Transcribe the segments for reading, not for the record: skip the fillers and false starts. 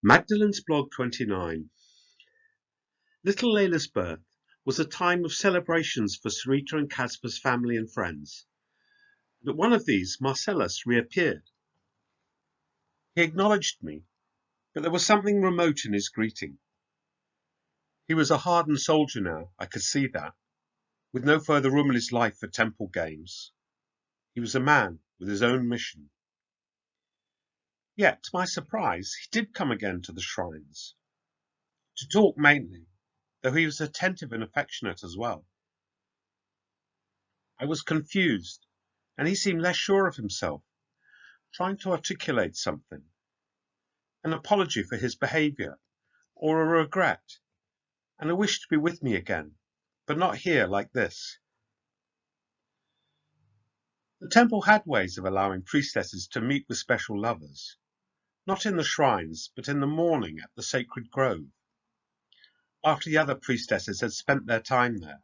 Magdalene's blog 29. Little Layla's birth was a time of celebrations for Sarita and Caspar's family and friends. And at one of these, Marcellus reappeared. He acknowledged me, but there was something remote in his greeting. He was a hardened soldier now, I could see that, with no further room in his life for temple games. He was a man with his own mission. Yet, to my surprise, he did come again to the shrines. To talk mainly, though he was attentive and affectionate as well. I was confused, and he seemed less sure of himself, trying to articulate something. An apology for his behaviour, or a regret, and a wish to be with me again, but not here like this. The temple had ways of allowing priestesses to meet with special lovers, not in the shrines, but in the morning at the sacred grove, after the other priestesses had spent their time there.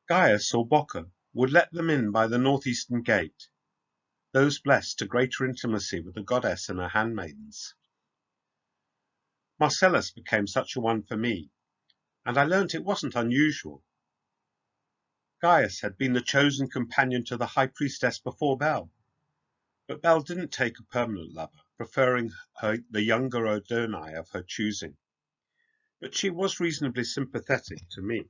Gaius or Bocca would let them in by the northeastern gate, those blessed to greater intimacy with the goddess and her handmaidens. Marcellus became such a one for me, and I learnt it wasn't unusual. Gaius had been the chosen companion to the high priestess before Bel, but Bel didn't take a permanent lover, preferring the younger Odonai of her choosing. But she was reasonably sympathetic to me.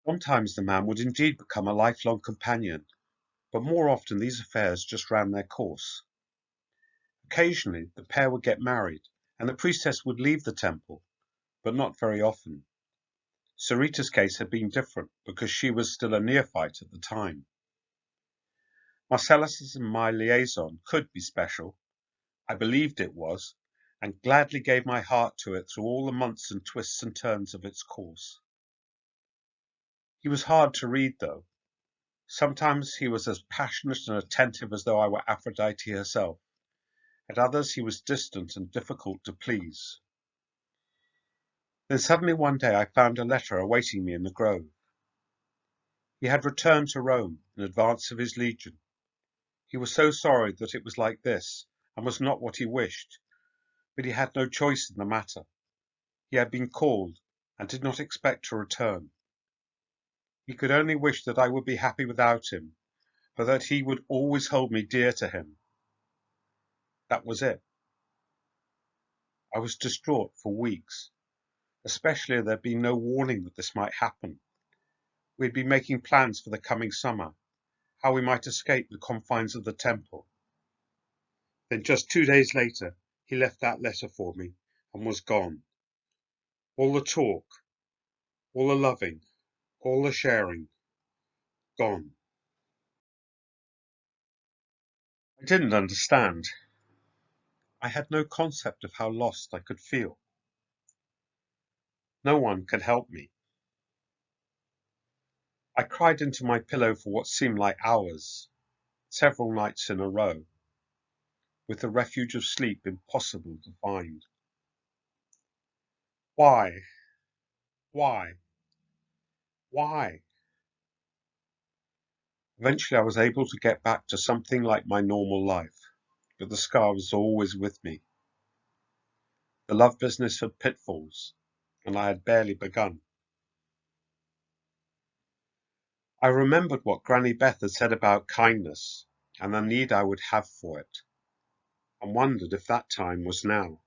Sometimes the man would indeed become a lifelong companion, but more often these affairs just ran their course. Occasionally the pair would get married, and the priestess would leave the temple, but not very often. Sarita's case had been different, because she was still a neophyte at the time. Marcellus's and my liaison could be special. I believed it was, and gladly gave my heart to it through all the months and twists and turns of its course. He was hard to read, though. Sometimes he was as passionate and attentive as though I were Aphrodite herself. At others he was distant and difficult to please. Then suddenly one day I found a letter awaiting me in the grove. He had returned to Rome in advance of his legion. He was so sorry that it was like this, and was not what he wished, but he had no choice in the matter. He had been called, and did not expect to return. He could only wish that I would be happy without him, but that he would always hold me dear to him. That was it. I was distraught for weeks, especially as there had been no warning that this might happen. We had been making plans for the coming summer, how we might escape the confines of the temple. Then just 2 days later, he left that letter for me and was gone. All the talk, all the loving, all the sharing, gone. I didn't understand. I had no concept of how lost I could feel. No one could help me. I cried into my pillow for what seemed like hours, several nights in a row, with the refuge of sleep impossible to find. Why? Why? Why? Eventually I was able to get back to something like my normal life, but the scar was always with me. The love business had pitfalls, and I had barely begun. I remembered what Granny Beth had said about kindness, and the need I would have for it, and wondered if that time was now.